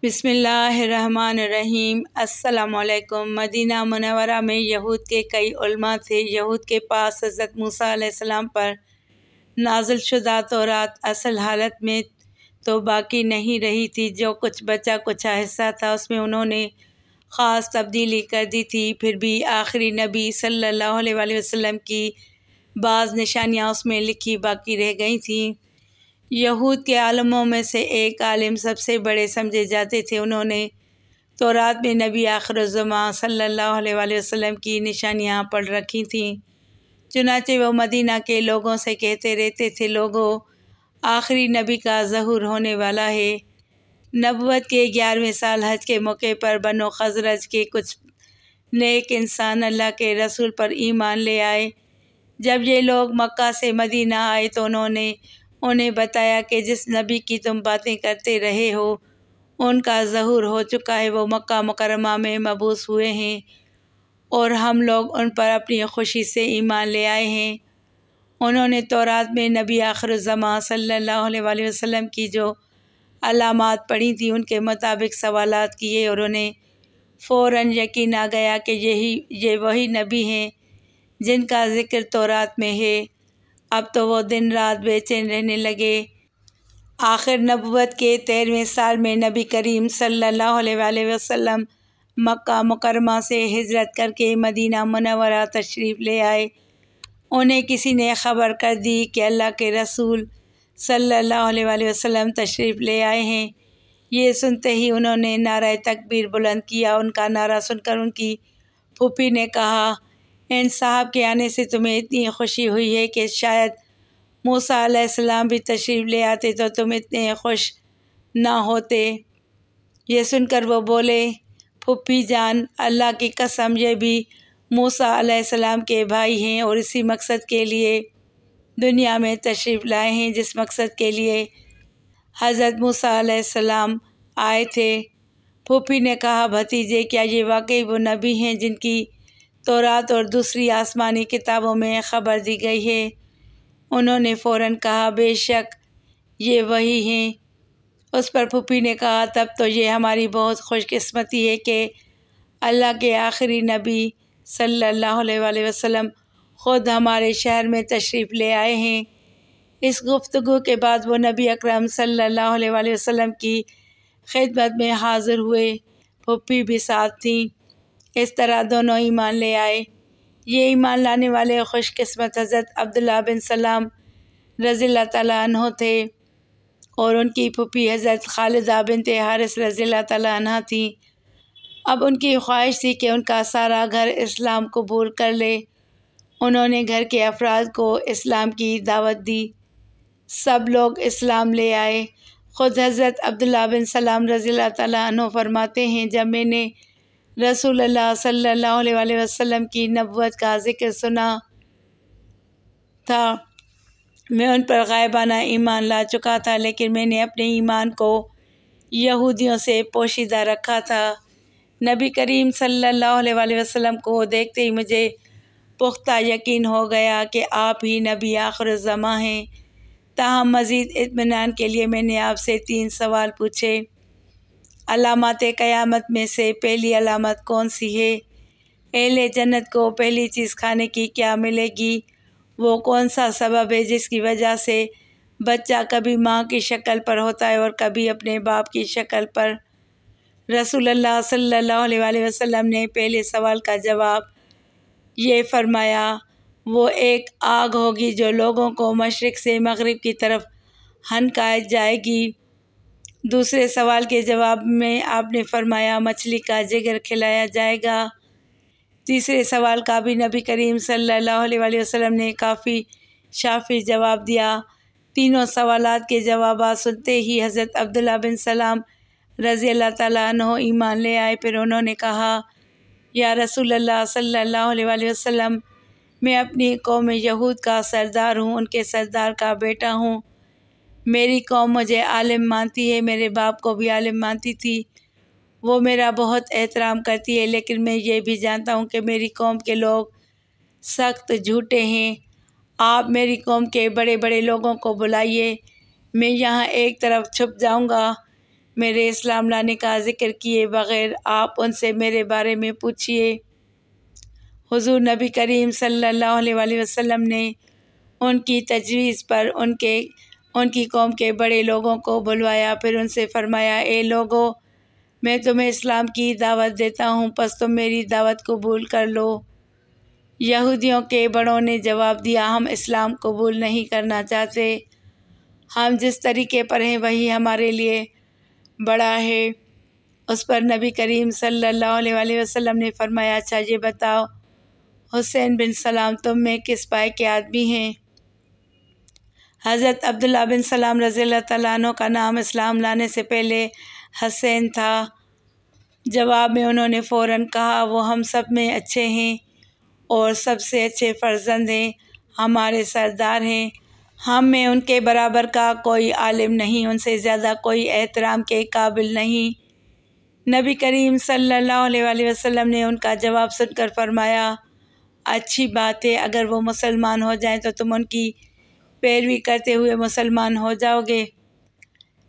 بسم اللہ الرحمن الرحیم۔ السلام علیکم۔ مدینہ منورہ میں یہود کے کئی علماء تھے۔ یہود کے پاس حضرت موسیٰ علیہ السلام پر نازل شدہ تورات اصل حالت میں تو باقی نہیں رہی تھی، جو کچھ بچا کچھ حصہ تھا اس میں انہوں نے خاص تبدیلی کر دی تھی۔ پھر بھی آخری نبی صلی اللہ علیہ وآلہ وسلم کی بعض نشانیاں اس میں لکھی باقی رہ گئی تھیں۔ یہود کے عالموں میں سے ایک عالم سب سے بڑے سمجھے جاتے تھے۔ انہوں نے تورات میں نبی آخر الزماں صلی اللہ علیہ وآلہ وسلم کی نشانیاں پڑھ رکھی تھیں۔ چنانچہ وہ مدینہ کے لوگوں سے کہتے رہتے تھے، لوگوں، آخری نبی کا ظہور ہونے والا ہے۔ نبوت کے 11ویں سال حج کے موقع پر بنو خزرج کے کچھ نیک انسان اللہ کے رسول پر ایمان لے آئے۔ جب یہ لوگ مکہ سے مدینہ آئے تو انہوں نے انہیں بتایا کہ جس نبی کی تم باتیں کرتے رہے ہو ان کا ظہور ہو چکا ہے، وہ مکہ مکرمہ میں مبعوث ہوئے ہیں اور ہم لوگ ان پر اپنی خوشی سے ایمان لے آئے ہیں۔ انہوں نے تورات میں نبی آخر الزماں صلی اللہ علیہ وآلہ وسلم کی جو علامات پڑھی تھیں ان کے مطابق سوالات کیے اور انہیں فوراً یقین آ گیا کہ یہ وہی نبی ہیں جن کا ذکر تورات میں ہے۔ اب تو وہ دن رات بے چین رہنے لگے۔ آخر نبوت کے 13ویں سال میں نبی کریم صلی اللہ علیہ وآلہ وسلم مکہ مکرمہ سے ہجرت کر کے مدینہ منورہ تشریف لے آئے۔ انہیں کسی نے خبر کر دی کہ اللہ کے رسول صلی اللہ علیہ وآلہ وسلم تشریف لے آئے ہیں۔ یہ سنتے ہی انہوں نے نعرہ تکبیر بلند کیا۔ ان کا نعرہ سن کر ان کی پھوپھی نے کہا، ان صاحب کے آنے سے تمہیں اتنی خوشی ہوئی ہے کہ شاید موسیٰ علیہ السلام بھی تشریف لے آتے تو تم اتنے خوش نہ ہوتے۔ یہ سن کر وہ بولے، پھوپھی جان، اللہ کی قسم، یہ بھی موسیٰ علیہ السلام کے بھائی ہیں اور اسی مقصد کے لیے دنیا میں تشریف لائے ہیں جس مقصد کے لیے حضرت موسیٰ علیہ السلام آئے تھے۔ پھوپھی نے کہا، بھتیجے، کیا یہ واقعی وہ نبی ہیں جن کی تورات اور دوسری آسمانی کتابوں میں خبر دی گئی ہے؟ انہوں نے فوراً کہا، بے شک یہ وہی ہیں۔ اس پر پھوپھی نے کہا، تب تو یہ ہماری بہت خوش قسمتی ہے کہ اللہ کے آخری نبی صلی اللہ علیہ وآلہ وسلم خود ہمارے شہر میں تشریف لے آئے ہیں۔ اس گفتگو کے بعد وہ نبی اکرم صلی اللہ علیہ وآلہ وسلم کی خدمت میں حاضر ہوئے۔ پھوپھی بھی ساتھ تھیں۔ اس طرح دونوں ایمان لے آئے۔ یہ ایمان لانے والے خوش قسمت حضرت عبداللہ بن سلام رضی اللہ تعالیٰ عنہ تھے اور ان کی پھوپھی حضرت خالدہ بنت حارث رضی اللہ تعالیٰ عنہ تھیں۔ اب ان کی خواہش تھی کہ ان کا سارا گھر اسلام قبول کر لے۔ انہوں نے گھر کے افراد کو اسلام کی دعوت دی۔ سب لوگ اسلام لے آئے۔ خود حضرت عبداللہ بن سلام رضی اللہ تعالیٰ عنہ فرماتے ہیں، جب میں نے رسول اللہ صلی اللہ علیہ وآلہ وسلم کی نبوت کا ذکر سنا تھا، میں ان پر غائبانہ ایمان لا چکا تھا، لیکن میں نے اپنے ایمان کو یہودیوں سے پوشیدہ رکھا تھا۔ نبی کریم صلی اللہ علیہ وآلہ وسلم کو دیکھتے ہی مجھے پختہ یقین ہو گیا کہ آپ ہی نبی آخر الزماں ہیں۔ تاہم مزید اطمینان کے لیے میں نے آپ سے 3 سوال پوچھے۔ علامات قیامت میں سے پہلی علامت کون سی ہے؟ اہل جنت کو پہلی چیز کھانے کی کیا ملے گی؟ وہ کون سا سبب ہے جس کی وجہ سے بچہ کبھی ماں کی شکل پر ہوتا ہے اور کبھی اپنے باپ کی شکل پر؟ رسول اللہ صلی اللہ علیہ وآلہ وسلم نے پہلے سوال کا جواب یہ فرمایا، وہ ایک آگ ہوگی جو لوگوں کو مشرق سے مغرب کی طرف ہنکائے جائے گی۔ دوسرے سوال کے جواب میں آپ نے فرمایا، مچھلی کا جگر کھلایا جائے گا۔ تیسرے سوال کا بھی نبی کریم صلی اللہ علیہ وآلہ وسلم نے کافی شافی جواب دیا۔ تینوں سوالات کے جوابات سنتے ہی حضرت عبداللہ بن سلام رضی اللہ تعالیٰ عنہ ایمان لے آئے۔ پھر انہوں نے کہا، یا رسول اللہ صلی اللہ علیہ وآلہ وسلم، میں اپنی قوم یہود کا سردار ہوں، ان کے سردار کا بیٹا ہوں۔ میری قوم مجھے عالم مانتی ہے، میرے باپ کو بھی عالم مانتی تھی، وہ میرا بہت احترام کرتی ہے، لیکن میں یہ بھی جانتا ہوں کہ میری قوم کے لوگ سخت جھوٹے ہیں۔ آپ میری قوم کے بڑے بڑے لوگوں کو بلائیے، میں یہاں ایک طرف چھپ جاؤں گا۔ میرے اسلام لانے کا ذکر کیے بغیر آپ ان سے میرے بارے میں پوچھیے۔ حضور نبی کریم صلی اللہ علیہ وسلم نے ان کی تجویز پر ان کی قوم کے بڑے لوگوں کو بلوایا، پھر ان سے فرمایا، اے لوگو، میں تمہیں اسلام کی دعوت دیتا ہوں، پس تم میری دعوت قبول کر لو۔ یہودیوں کے بڑوں نے جواب دیا، ہم اسلام قبول نہیں کرنا چاہتے، ہم جس طریقے پر ہیں وہی ہمارے لیے بڑا ہے۔ اس پر نبی کریم صلی اللہ علیہ وسلم نے فرمایا، اچھا یہ بتاؤ حسین بن سلام تم میں کس پائے کے آدمی ہیں؟ حضرت عبداللہ بن سلام رضی اللہ تعالیٰ عنہ کا نام اسلام لانے سے پہلے حسین تھا۔ جواب میں انہوں نے فوراً کہا، وہ ہم سب میں اچھے ہیں اور سب سے اچھے فرزند ہیں، ہمارے سردار ہیں، ہم میں ان کے برابر کا کوئی عالم نہیں، ان سے زیادہ کوئی احترام کے قابل نہیں۔ نبی کریم صلی اللہ علیہ وسلم نے ان کا جواب سن کر فرمایا، اچھی بات ہے، اگر وہ مسلمان ہو جائیں تو تم ان کی پیروی کرتے ہوئے مسلمان ہو جاؤ گے۔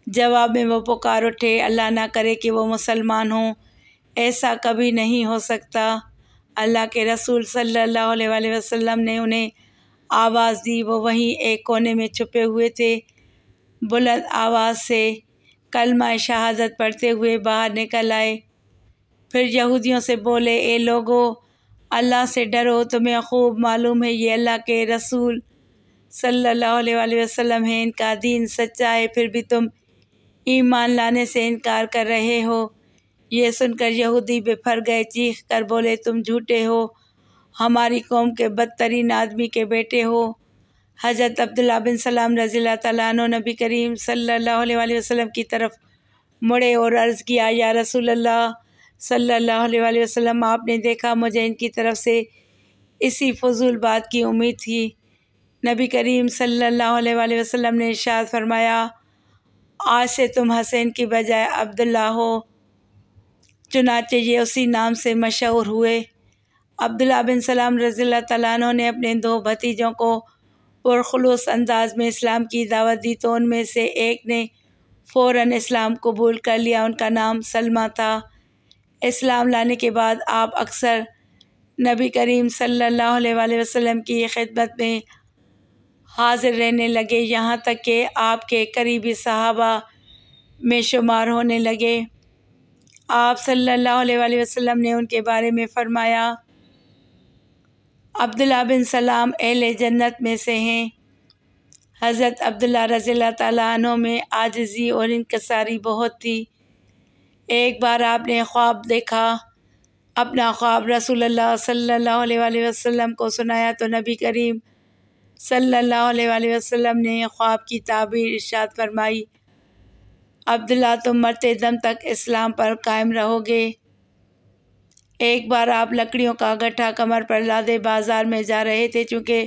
جواب میں وہ پکار اٹھے، اللہ نہ کرے کہ وہ مسلمان ہوں، ایسا کبھی نہیں ہو سکتا۔ اللہ کے رسول صلی اللہ علیہ وسلم نے انہیں آواز دی، وہ وہیں ایک کونے میں چھپے ہوئے تھے، بلند آواز سے کلمہ شہادت پڑھتے ہوئے باہر نکل آئے، پھر یہودیوں سے بولے، اے لوگو، اللہ سے ڈرو، تمہیں خوب معلوم ہے یہ اللہ کے رسول صلی اللہ علیہ وسلم ہیں، ان کا دین سچا ہے، پھر بھی تم ایمان لانے سے انکار کر رہے ہو۔ یہ سن کر یہودی بپھر گئے، چیخ کر بولے، تم جھوٹے ہو، ہماری قوم کے بدترین آدمی کے بیٹے ہو۔ حضرت عبداللہ بن سلام رضی اللہ تعالیٰ عنہ نبی کریم صلی اللہ علیہ وسلم کی طرف مڑے اور عرض کیا، یا رسول اللہ صلی اللہ علیہ وسلم، آپ نے دیکھا مجھے ان کی طرف سے اسی فضول بات کی امید تھی۔ نبی کریم صلی اللہ علیہ وسلم نے ارشاد فرمایا، آج سے تم حسین کی بجائے عبداللہ ہو۔ چنانچہ یہ اسی نام سے مشہور ہوئے۔ عبداللہ بن سلام رضی اللہ تعالیٰ عنہ نے اپنے دو بھتیجوں کو پرخلوص انداز میں اسلام کی دعوت دی تو ان میں سے ایک نے فوراً اسلام قبول کر لیا، ان کا نام سلمہ تھا۔ اسلام لانے کے بعد آپ اکثر نبی کریم صلی اللہ علیہ وسلم کی خدمت میں حاضر رہنے لگے، یہاں تک کہ آپ کے قریبی صحابہ میں شمار ہونے لگے۔ آپ صلی اللہ علیہ وسلم نے ان کے بارے میں فرمایا، عبداللہ بن سلام اہل جنت میں سے ہیں۔ حضرت عبداللہ رضی اللہ تعالیٰ عنہ میں عاجزی اور انکساری بہت تھی۔ ایک بار آپ نے خواب دیکھا، اپنا خواب رسول اللہ صلی اللہ علیہ وسلم کو سنایا تو نبی کریم صلی اللہ علیہ وسلم نے خواب کی تعبیر ارشاد فرمائی، عبداللہ تم مرتے دم تک اسلام پر قائم رہو گے۔ ایک بار آپ لکڑیوں کا گٹھا کمر پر لادے بازار میں جا رہے تھے، چونکہ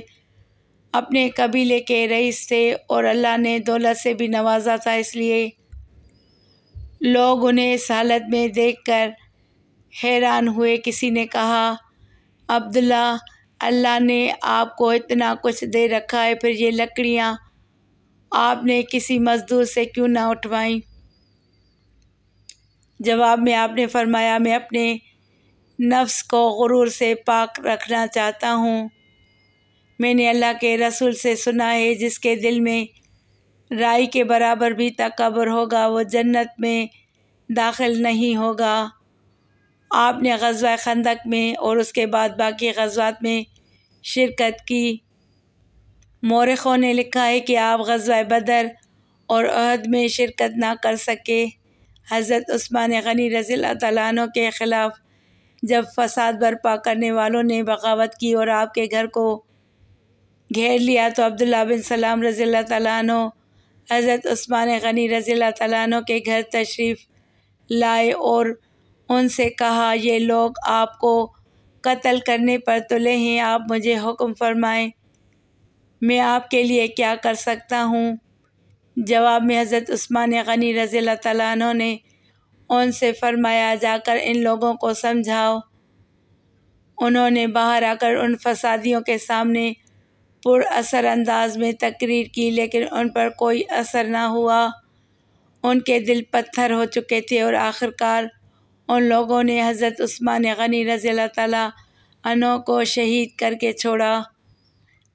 اپنے قبیلے کے رئیس تھے اور اللہ نے دولت سے بھی نوازا تھا، اس لیے لوگ انہیں اس حالت میں دیکھ کر حیران ہوئے۔ کسی نے کہا، عبداللہ، اللہ نے آپ کو اتنا کچھ دے رکھا ہے، پھر یہ لکڑیاں آپ نے کسی مزدور سے کیوں نہ اٹھوائیں؟ جواب میں آپ نے فرمایا، میں اپنے نفس کو غرور سے پاک رکھنا چاہتا ہوں۔ میں نے اللہ کے رسول سے سنا ہے، جس کے دل میں رائی کے برابر بھی تکبر ہوگا وہ جنت میں داخل نہیں ہوگا۔ آپ نے غزوہ خندق میں اور اس کے بعد باقی غزوات میں شرکت کی۔ مورخوں نے لکھا ہے کہ آپ غزوہ بدر اور احد میں شرکت نہ کر سکے۔ حضرت عثمان غنی رضی اللہ تعالیٰ عنہ کے خلاف جب فساد برپا کرنے والوں نے بغاوت کی اور آپ کے گھر کو گھیر لیا تو عبداللہ بن سلام رضی اللہ تعالیٰ عنہ حضرت عثمان غنی رضی اللہ تعالیٰ عنہ کے گھر تشریف لائے اور ان سے کہا، یہ لوگ آپ کو قتل کرنے پر تلے ہیں، آپ مجھے حکم فرمائیں، میں آپ کے لیے کیا کر سکتا ہوں؟ جواب میں حضرت عثمان غنی رضی اللہ تعالیٰ عنہ نے ان سے فرمایا، جا کر ان لوگوں کو سمجھاؤ۔ انہوں نے باہر آ کر ان فسادیوں کے سامنے پر اثر انداز میں تقریر کی، لیکن ان پر کوئی اثر نہ ہوا۔ ان کے دل پتھر ہو چکے تھے اور آخرکار ان لوگوں نے حضرت عثمان غنی رضی اللہ تعالیٰ عنہ کو شہید کر کے چھوڑا۔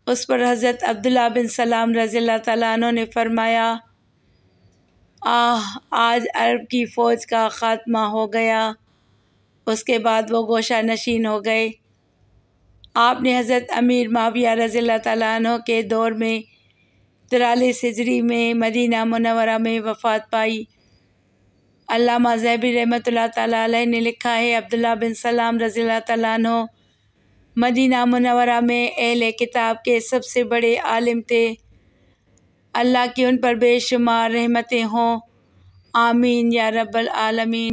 اس پر حضرت عبداللہ بن سلام رضی اللہ تعالیٰ عنہ نے فرمایا، آج عرب کی فوج کا خاتمہ ہو گیا۔ اس کے بعد وہ گوشہ نشین ہو گئے۔ آپ نے حضرت امیر معاویہ رضی اللہ تعالیٰ عنہ کے دور میں 43 ہجری میں مدینہ منورہ میں وفات پائی۔ علامہ ذہبی رحمۃ اللہ تعالیٰ علیہ نے لکھا ہے، عبداللہ بن سلام رضی اللہ تعالیٰ عنہ مدینہ منورہ میں اہل کتاب کے سب سے بڑے عالم تھے۔ اللہ کی ان پر بے شمار رحمتیں ہوں، آمین یا رب العالمین۔